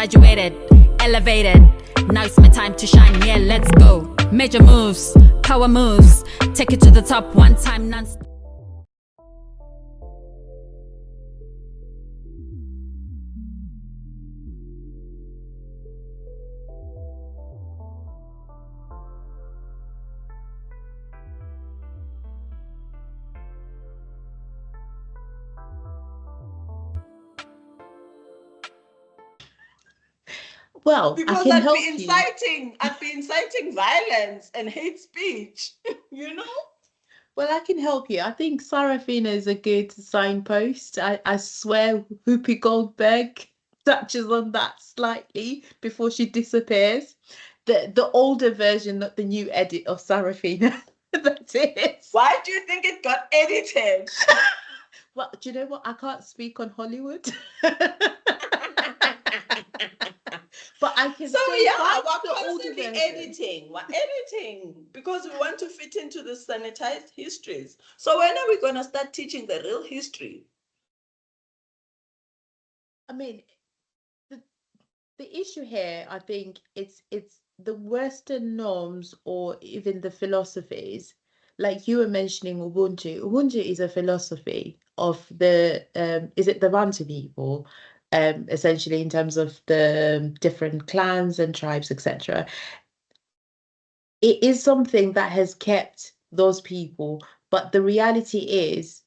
graduated, elevated. Now it's my time to shine, yeah, let's go. Major moves, power moves, take it to the top one time, non-stop. Well, because I'd be inciting violence and hate speech, you know? Well, I can help you. I think Sarafina is a good signpost. I swear Whoopi Goldberg touches on that slightly before she disappears. The older version, not the new edit of Sarafina. That's it. Why do you think it got edited? Well, do you know what? I can't speak on Hollywood. But I can So say yeah, that's we're the older constantly version. editing. We're editing because we want to fit into the sanitized histories. So when are we going to start teaching the real history? I mean, the issue here, I think it's the Western norms or even the philosophies, like you were mentioning Ubuntu. Ubuntu is a philosophy of the is it the Bantu people, essentially in terms of the different clans and tribes, etc. It is something that has kept those people, but the reality is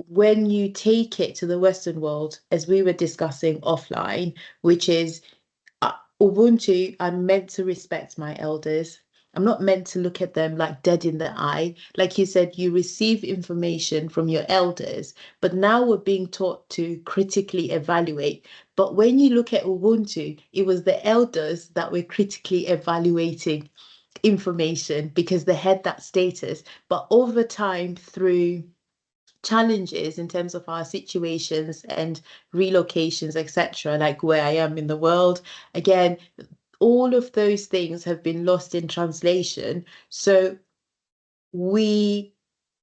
when you take it to the Western world, as we were discussing offline, which is Ubuntu, I'm meant to respect my elders. I'm not meant to look at them like dead in the eye. Like you said, you receive information from your elders, but now we're being taught to critically evaluate. But when you look at Ubuntu, it was the elders that were critically evaluating information because they had that status. But over time, through challenges in terms of our situations and relocations, etc., like where I am in the world, again, all of those things have been lost in translation. So I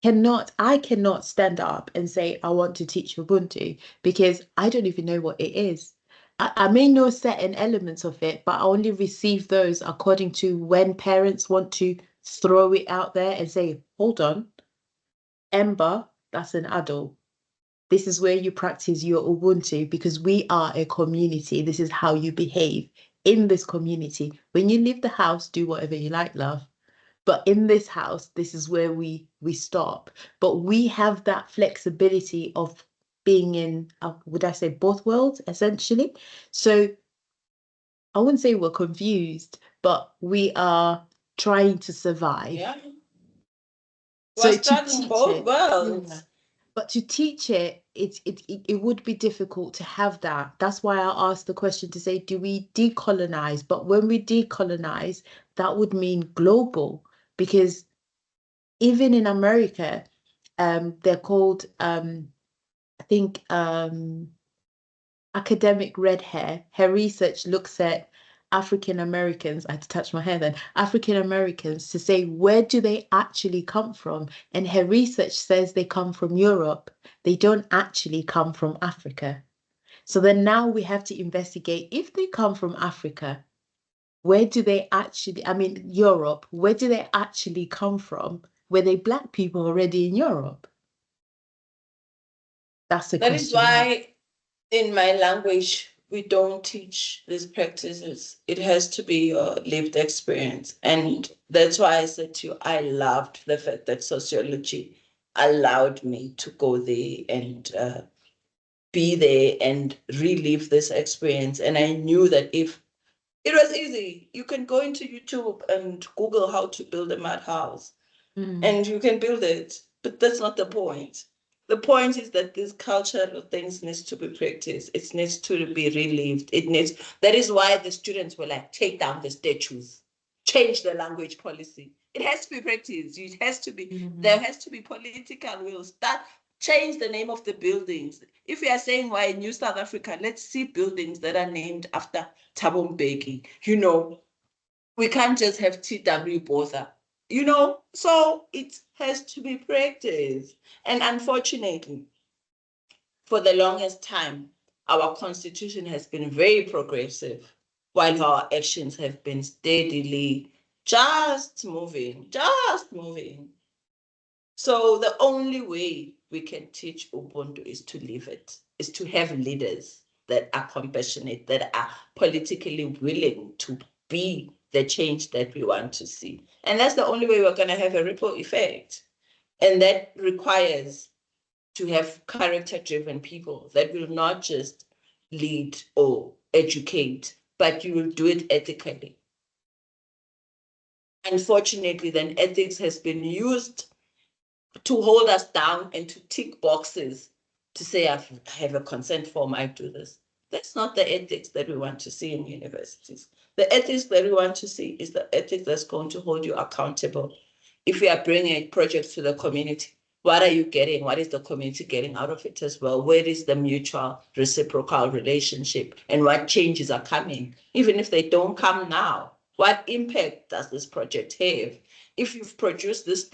cannot stand up and say, I want to teach Ubuntu because I don't even know what it is. I may know certain elements of it, but I only receive those according to when parents want to throw it out there and say, hold on, Ember, that's an adult. This is where you practice your Ubuntu because we are a community. This is how you behave in this community. When you leave the house, do whatever you like, love. But in this house, this is where we stop. But we have that flexibility of being in, would I say, both worlds, essentially. So I wouldn't say we're confused, but we are trying to survive. Yeah. So we're struggling both worlds. Yeah. But to teach it, it would be difficult to have that. That's why I asked the question to say, do we decolonize? But when we decolonize, that would mean global, because even in America, they're called, I think, academic red hair. Her research looks at African Americans, I had to touch my hair then, African Americans to say, where do they actually come from? And her research says they come from Europe. They don't actually come from Africa. So then now we have to investigate if they come from Africa, where do they actually, I mean, Europe, where do they actually come from? Were they Black people already in Europe? That's the That question. is why in my language, we don't teach these practices. It has to be your lived experience. And that's why I said to you, I loved the fact that sociology allowed me to go there and be there and relive this experience. And I knew that if it was easy, you can go into YouTube and Google how to build a mud house and you can build it. But that's not the point. The point is that these cultural things needs to be practiced. It needs to be relived. That is why the students were like, take down the statues, change the language policy. It has to be practiced. It has to be, there has to be political will. Change the name of the buildings. If we are saying why New South Africa, let's see buildings that are named after Thabo Mbeki. We can't just have TW Botha. So it has to be practiced. And unfortunately, for the longest time, our constitution has been very progressive, while our actions have been steadily just moving. So the only way we can teach Ubuntu is to live it, is to have leaders that are compassionate, that are politically willing to be the change that we want to see. And that's the only way we're going to have a ripple effect. And that requires to have character-driven people that will not just lead or educate, but you will do it ethically. Unfortunately, then ethics has been used to hold us down and to tick boxes to say, I have a consent form, I do this. That's not the ethics that we want to see in universities. The ethics that we want to see is the ethics that's going to hold you accountable. If we are bringing a project to the community, what are you getting? What is the community getting out of it as well? Where is the mutual reciprocal relationship and what changes are coming? Even if they don't come now, what impact does this project have? If you've produced this,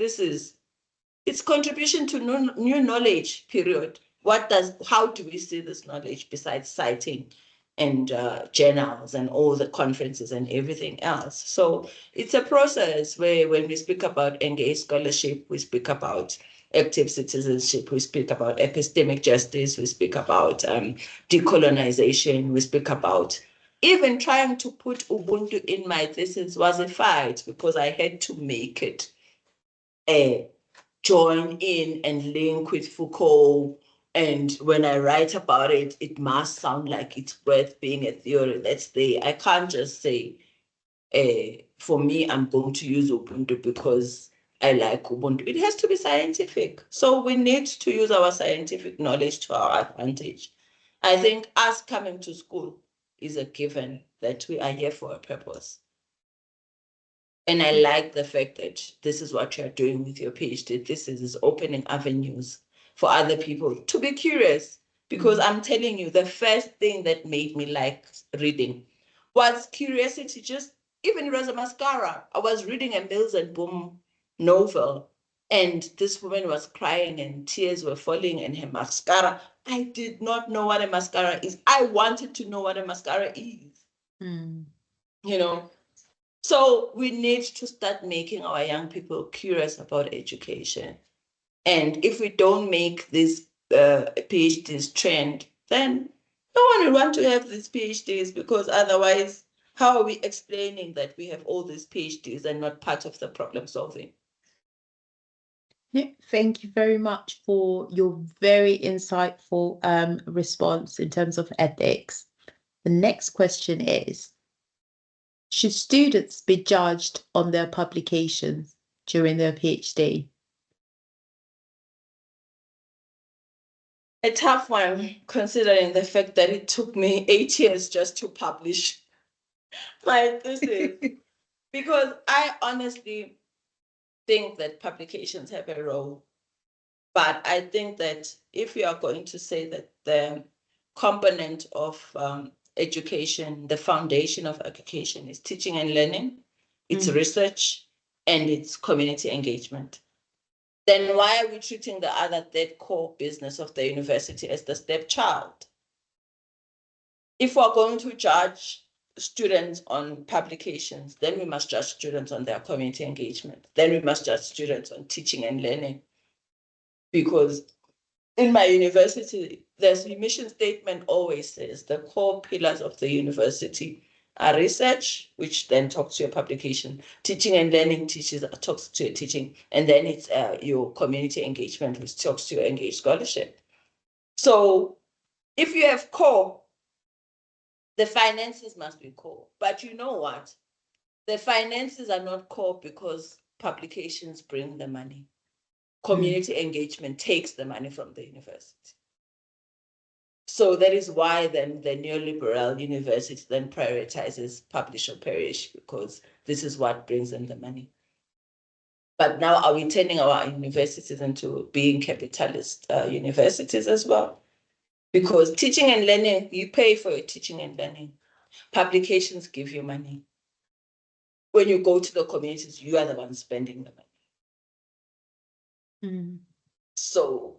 it's contribution to new knowledge, period. How do we see this knowledge besides citing and journals and all the conferences and everything else? So it's a process where when we speak about engaged scholarship, we speak about active citizenship, we speak about epistemic justice, we speak about decolonization, we speak about even trying to put Ubuntu in my thesis was a fight because I had to make it a join in and link with Foucault. And when I write about it, it must sound like it's worth being a theory that's there. I can't just say, for me, I'm going to use Ubuntu because I like Ubuntu. It has to be scientific. So we need to use our scientific knowledge to our advantage. I think us coming to school is a given that we are here for a purpose. And I like the fact that this is what you're doing with your PhD. This is opening avenues for other people to be curious. Because I'm telling you, the first thing that made me like reading was curiosity. Just even it was a mascara. I was reading a Mills and Boom novel, and this woman was crying and tears were falling in her mascara. I did not know what a mascara is. I wanted to know what a mascara is. You know, so we need to start making our young people curious about education. And if we don't make this PhDs trend, then no one will want to have these PhDs, because otherwise, how are we explaining that we have all these PhDs and not part of the problem solving? Yeah, thank you very much for your very insightful response in terms of ethics. The next question is, should students be judged on their publications during their PhD? A tough one, considering the fact that it took me 8 years just to publish my thesis. Because I honestly think that publications have a role. But I think that if you are going to say that the component of education, the foundation of education is teaching and learning, it's research, and it's community engagement, then why are we treating the other third core business of the university as the stepchild? If we're going to judge students on publications, then we must judge students on their community engagement. Then we must judge students on teaching and learning. Because in my university, the mission statement always says the core pillars of the university are research, which then talks to your publication, teaching and learning talks to your teaching, and then it's your community engagement, which talks to your engaged scholarship. So if you have core, the finances must be core. But you know what? The finances are not core because publications bring the money. Community engagement takes the money from the university. So that is why then the neoliberal university then prioritizes publish or perish, because this is what brings in the money. But now are we turning our universities into being capitalist universities as well? Because teaching and learning, you pay for your teaching and learning. Publications give you money. When you go to the communities, you are the one spending the money. So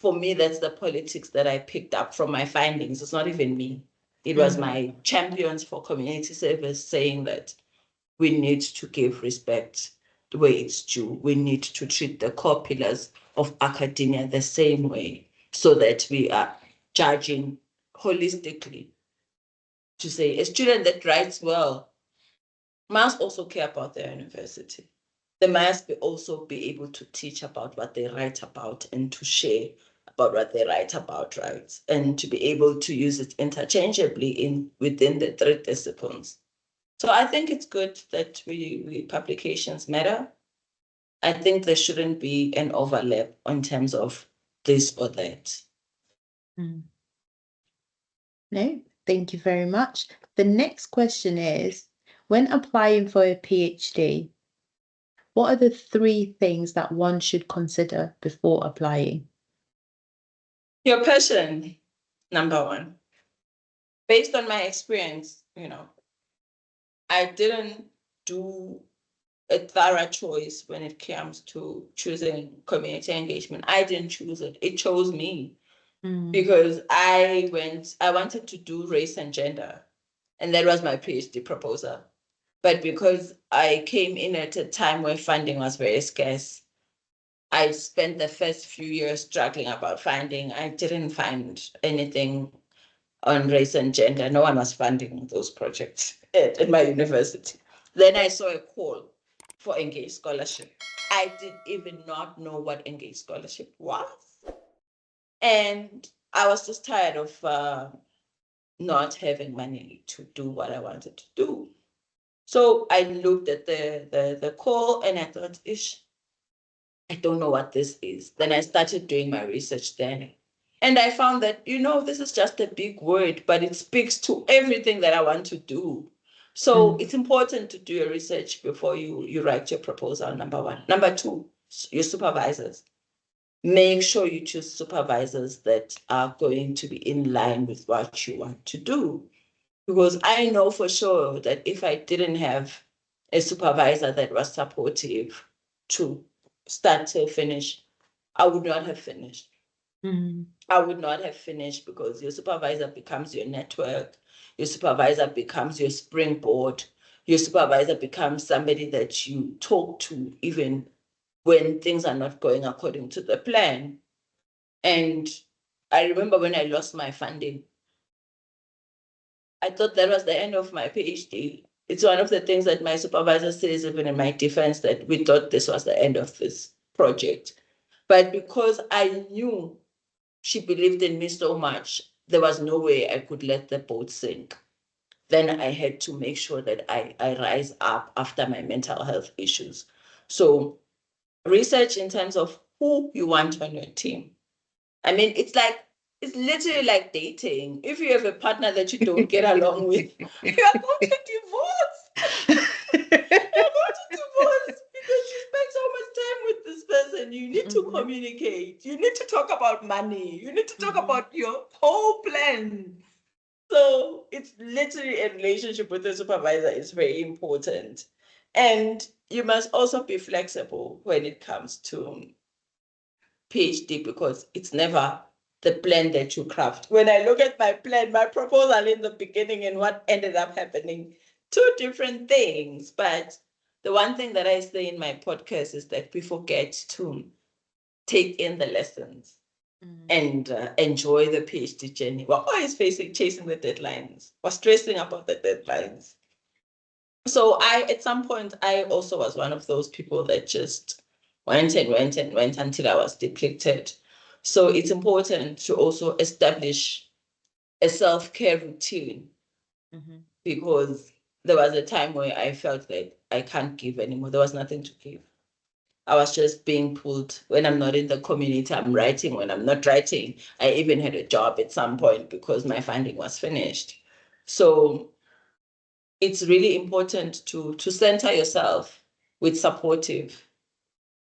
for me, that's the politics that I picked up from my findings. It's not even me. It was my champions for community service saying that we need to give respect the way it's due. We need to treat the core pillars of academia the same way so that we are judging holistically. To say a student that writes well must also care about their university. They must also be able to teach about what they write about and to share about what they write about, right? And to be able to use it interchangeably within the three disciplines. So I think it's good that we publications matter. I think there shouldn't be an overlap in terms of this or that. No, thank you very much. The next question is, when applying for a PhD, what are the 3 things that one should consider before applying? Your passion, number one. Based on my experience, I didn't do a thorough choice when it comes to choosing community engagement. I didn't choose it. It chose me because I wanted to do race and gender, and that was my PhD proposal. But because I came in at a time where funding was very scarce, I spent the first few years struggling about finding. I didn't find anything on race and gender. No one was funding those projects at my university. Then I saw a call for engaged scholarship. I did even not know what engaged scholarship was. And I was just tired of not having money to do what I wanted to do. So I looked at the call and I thought, I don't know what this is. Then I started doing my research then. And I found that, this is just a big word, but it speaks to everything that I want to do. So it's important to do your research before you write your proposal, number one. Number two, your supervisors. Make sure you choose supervisors that are going to be in line with what you want to do. Because I know for sure that if I didn't have a supervisor that was supportive to start to finish, I would not have finished. I would not have finished because your supervisor becomes your network. Your supervisor becomes your springboard. Your supervisor becomes somebody that you talk to even when things are not going according to the plan. And I remember when I lost my funding, I thought that was the end of my PhD. It's one of the things that my supervisor says, even in my defense, that we thought this was the end of this project. But because I knew she believed in me so much, there was no way I could let the boat sink. Then I had to make sure that I rise up after my mental health issues. So research in terms of who you want on your team. I mean, it's literally like dating. If you have a partner that you don't get along with, you are going to divorce. You're going to divorce because you spend so much time with this person. You need to communicate. You need to talk about money. You need to talk about your whole plan. So it's literally a relationship with the supervisor is very important. And you must also be flexible when it comes to PhD because it's never the plan that you craft. When I look at my plan, my proposal in the beginning and what ended up happening, 2 different things. But the one thing that I say in my podcast is that we forget to take in the lessons and enjoy the PhD journey. We're always chasing the deadlines. We're stressing about the deadlines. So at some point, I also was one of those people that just went until I was depleted. So it's important to also establish a self-care routine because there was a time where I felt like I can't give anymore. There was nothing to give. I was just being pulled. When I'm not in the community, I'm writing. When I'm not writing, I even had a job at some point because my funding was finished. So it's really important to center yourself with supportive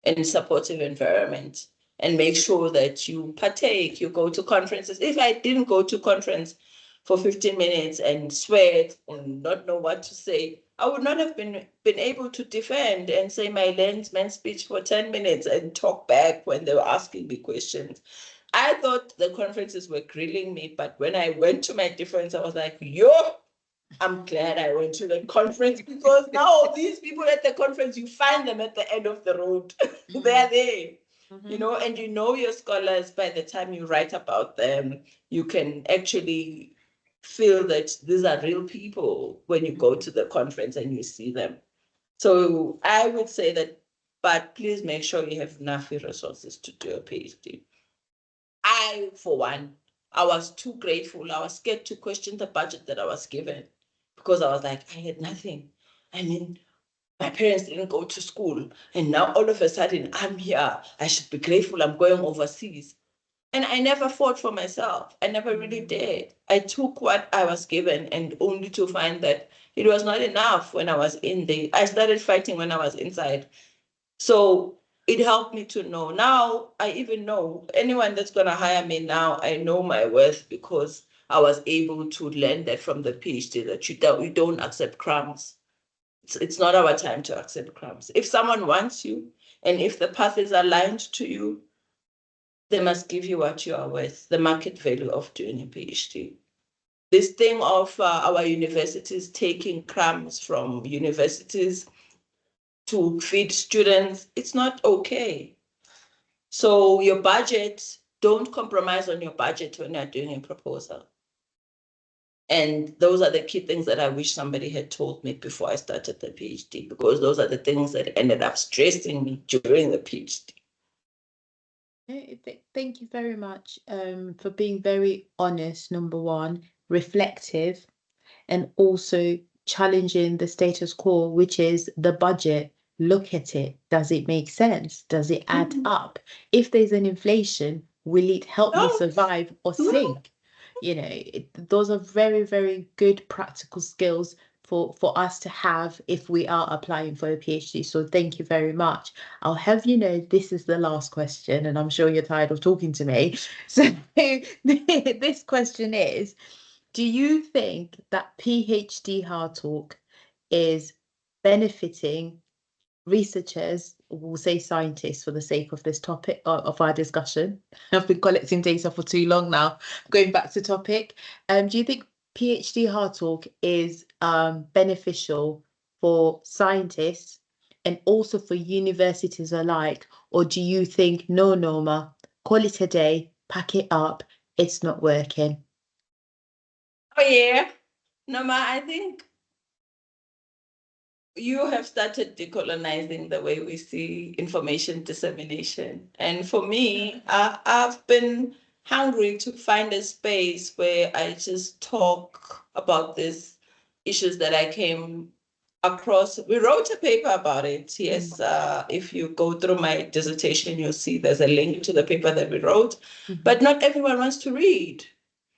environment and make sure that you partake, you go to conferences. If I didn't go to conference for 15 minutes and sweat and not know what to say, I would not have been able to defend and say my landsman speech for 10 minutes and talk back when they were asking me questions. I thought the conferences were grilling me, but when I went to my difference, I was like, yo, I'm glad I went to the conference, because now these people at the conference, you find them at the end of the road. They're there, you know, and you know your scholars. By the time you write about them, you can actually feel that these are real people when you go to the conference and you see them. So I would say that, but please make sure you have enough resources to do a PhD. I, for one, I was too grateful. I was scared to question the budget that I was given, because I was like, I had nothing. I mean, my parents didn't go to school, and now all of a sudden I'm here. I should be grateful I'm going overseas. And I never fought for myself. I never really did. I took what I was given, and only to find that it was not enough when I was in there. I started fighting when I was inside. So it helped me to know. Now I even know anyone that's going to hire me now, I know my worth, because I was able to learn that from the PhD, that you don't accept crumbs. It's not our time to accept crumbs. If someone wants you, and if the path is aligned to you, they must give you what you are worth, the market value of doing a PhD. This thing of our universities taking crumbs from universities to feed students, it's not okay. So your budget, don't compromise on your budget when you're doing a proposal. And those are the key things that I wish somebody had told me before I started the PhD, because those are the things that ended up stressing me during the PhD. Thank you very much for being very honest, number one, reflective, and also challenging the status quo, which is the budget. Look at it. Does it make sense? Does it add up? If there's an inflation, will it help me survive or sink? You know, those are very, very good practical skills for us to have if we are applying for a PhD. So thank you very much. I'll have you know this is the last question, and I'm sure you're tired of talking to me. So this question is, do you think that PhD hard talk is benefiting researchers, we'll say scientists for the sake of this topic of our discussion? I've been collecting data for too long now. Going back to topic, do you think PhD hard talk is beneficial for scientists and also for universities alike? Or do you think, no, Noma, call it a day, pack it up, it's not working? Oh yeah, Noma, I think you have started decolonizing the way we see information dissemination. And for me, I've been hungry to find a space where I just talk about these issues that I came across. We wrote a paper about it. Yes, if you go through my dissertation, you'll see there's a link to the paper that we wrote. But not everyone wants to read,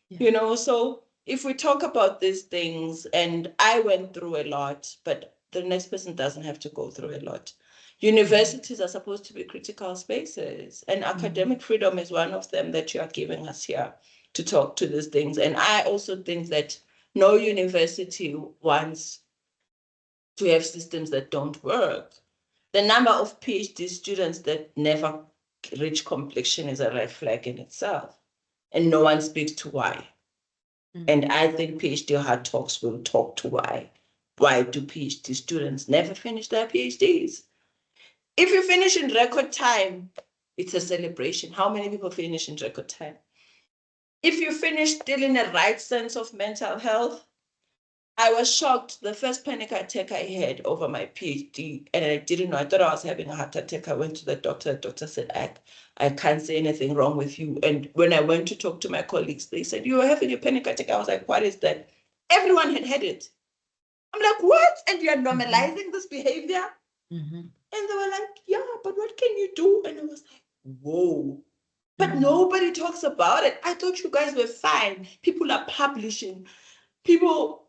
you know, so if we talk about these things, and I went through a lot, but the next person doesn't have to go through a lot. Universities are supposed to be critical spaces, and academic freedom is one of them that you are giving us here to talk to these things. And I also think that no university wants to have systems that don't work. The number of PhD students that never reach completion is a red flag in itself, and no one speaks to why. And I think PhD hard talks will talk to why. Why do PhD students never finish their PhDs? If you finish in record time, it's a celebration. How many people finish in record time? If you finish still in the right sense of mental health, I was shocked. The first panic attack I had over my PhD, and I didn't know. I thought I was having a heart attack. I went to the doctor. The doctor said, I can't say anything wrong with you. And when I went to talk to my colleagues, they said, you were having a panic attack. I was like, what is that? Everyone had it. I'm like, what? And you're normalizing this behavior? And they were like, yeah, but what can you do? And I was like, whoa. But nobody talks about it. I thought you guys were fine. People are publishing. People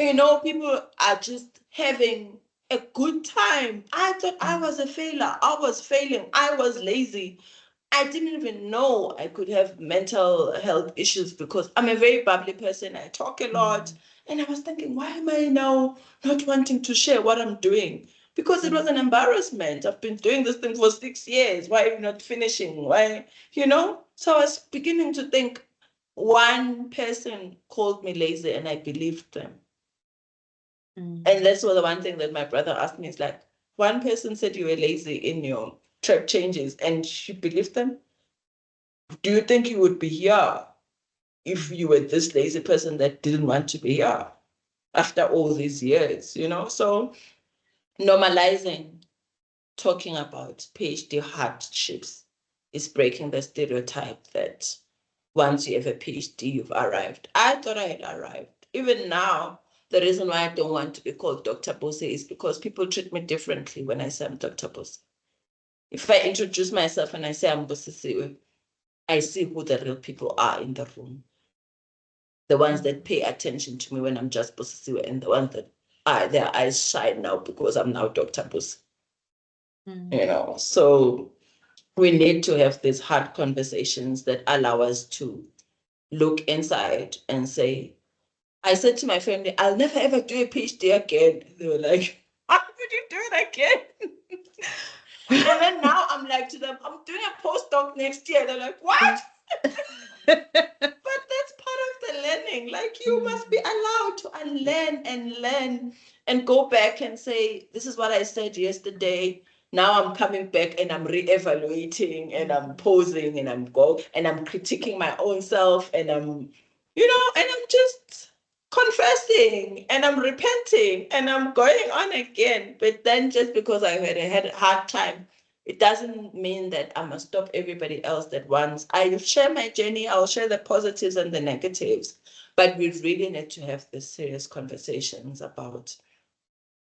are just having a good time. I thought I was a failure. I was failing. I was lazy. I didn't even know I could have mental health issues, because I'm a very bubbly person. I talk a lot. And I was thinking, why am I now not wanting to share what I'm doing? Because it was an embarrassment. I've been doing this thing for 6 years. Why are you not finishing? Why, So I was beginning to think, one person called me lazy and I believed them. And that's what the one thing that my brother asked me is like, one person said you were lazy in your track changes and you believed them? Do you think you would be here if you were this lazy person that didn't want to be here after all these years, you know? So normalizing talking about PhD hardships is breaking the stereotype that once you have a PhD, you've arrived. I thought I had arrived. Even now, the reason why I don't want to be called Dr. Bose is because people treat me differently when I say I'm Dr. Bose. If I introduce myself and I say I'm Busisiwe, I see who the real people are in the room. The ones that pay attention to me when I'm just Busisiwe, and the ones that their eyes shine now because I'm now Dr. Bose. You know, so we need to have these hard conversations that allow us to look inside and say, I said to my family, I'll never ever do a PhD again. They were like, how would you do it again? And then now I'm like to them, I'm doing a postdoc next year. They're like, what? But that's part of the learning. Like, you must be allowed to unlearn and learn and go back and say, this is what I said yesterday. Now I'm coming back and I'm re-evaluating and I'm posing and I'm critiquing my own self and I'm just confessing and I'm repenting and I'm going on again. But then just because I had a hard time, it doesn't mean that I must stop everybody else that wants. I share my journey, I'll share the positives and the negatives, but we really need to have the serious conversations about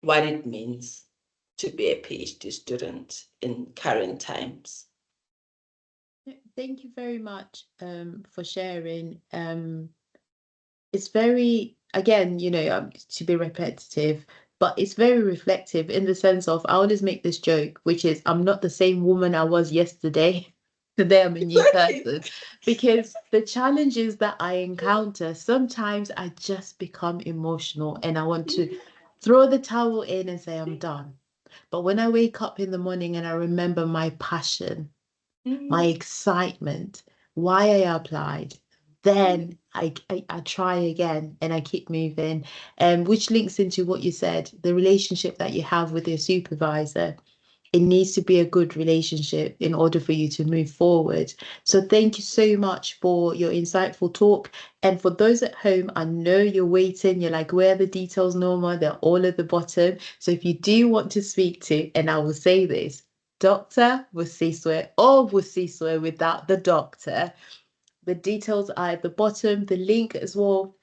what it means to be a PhD student in current times. Thank you very much for sharing. It's very, again, to be repetitive, but it's very reflective in the sense of, I always make this joke, which is, I'm not the same woman I was yesterday. Today I'm a new person. Because the challenges that I encounter, sometimes I just become emotional and I want to throw the towel in and say I'm done. But when I wake up in the morning and I remember my passion, my excitement, why I applied, then I try again and I keep moving. Which links into what you said, the relationship that you have with your supervisor. It needs to be a good relationship in order for you to move forward. So thank you so much for your insightful talk. And for those at home, I know you're waiting. You're like, where are the details, Noma? They're all at the bottom. So if you do want to speak to, and I will say this, Dr. Busisiswe or Busisiswe without the doctor, the details are at the bottom. The link as well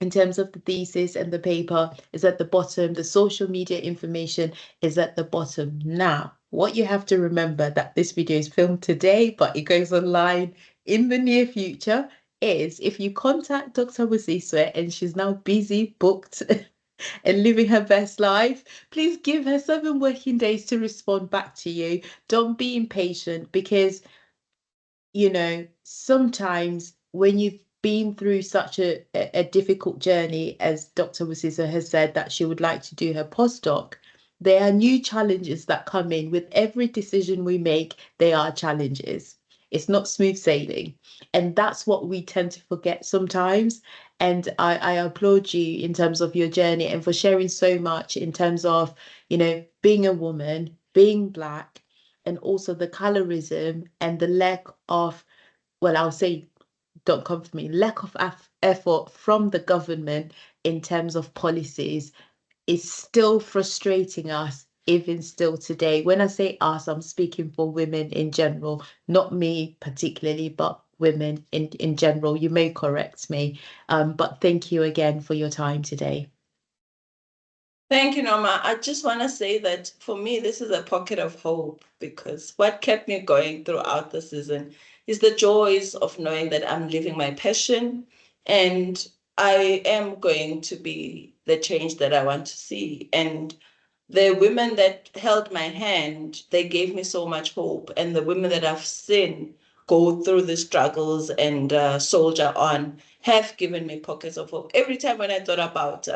in terms of the thesis and the paper is at the bottom. The social media information is at the bottom. Now, what you have to remember that this video is filmed today, but it goes online in the near future, is if you contact Dr. Busisiswe and she's now busy, booked, and living her best life, please give her 7 working days to respond back to you. Don't be impatient because, sometimes when you've been through such a difficult journey, as Dr. Busisiswe has said that she would like to do her postdoc, there are new challenges that come in. With every decision we make, there are challenges. It's not smooth sailing. And that's what we tend to forget sometimes. And I applaud you in terms of your journey and for sharing so much in terms of, being a woman, being Black, and also the colorism and the lack of, well, I'll say, don't come for me, lack of effort from the government in terms of policies is still frustrating us, even still today. When I say us, I'm speaking for women in general, not me particularly, but women in general. You may correct me, but thank you again for your time today. Thank you, Noma. I just want to say that for me, this is a pocket of hope because what kept me going throughout the season is the joys of knowing that I'm living my passion and I am going to be the change that I want to see. And the women that held my hand, they gave me so much hope. And the women that I've seen go through the struggles and soldier on have given me pockets of hope. Every time when I thought about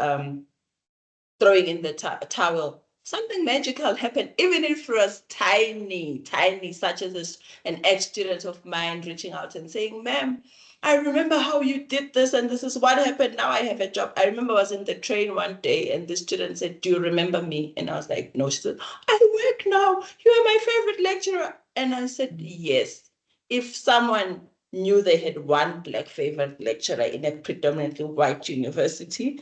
throwing in the towel, something magical happened, even if it was tiny, such as an ex-student of mine reaching out and saying, ma'am, I remember how you did this and this is what happened. Now I have a job. I remember I was in the train one day and the student said, do you remember me? And I was like, no. She said, I work now. You are my favorite lecturer. And I said, yes. If someone knew they had one Black favorite lecturer in a predominantly white university,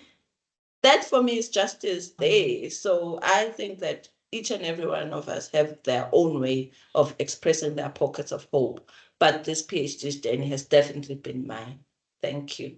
that for me is justice there. So I think that each and every one of us have their own way of expressing their pockets of hope. But this PhD journey has definitely been mine. Thank you.